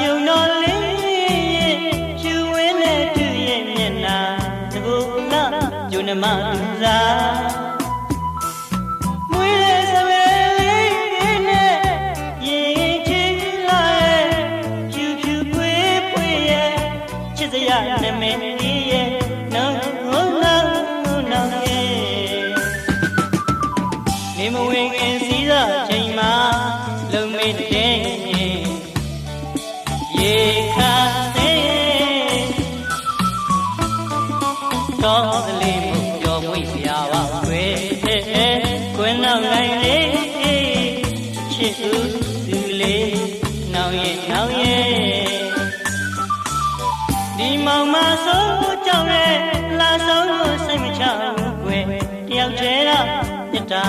ယုံတော်လေးကျူဝင်းနဲ့တူရဲ့မျက်နှာသကူနာကျူနမလူစားမွေးတဲ့စပယ်လေးနဲ့ရင်ချီလာရဲ့ဖြူဖြူပွေးပွေးရဲ့ချစ်စရာနာမည်ရဲ့နောင်ရဲ့နေမဝင်ခင်စီးသောချိန်မှာလုံမေးတဲ့ရေခါတဲ့တော်ကလေးမှုပြောမွေးစရာပါကွယ်ကွယ်နောက်လိုက်လေးချစ်ဦးသူလေးနောင်ရဲ့ဒီမောင်မဆိုးကြောင့်လေလာဆုံးလို့စိတ်မချဘူးကွယ်တယောက်တည်းတော့မြတ်တာ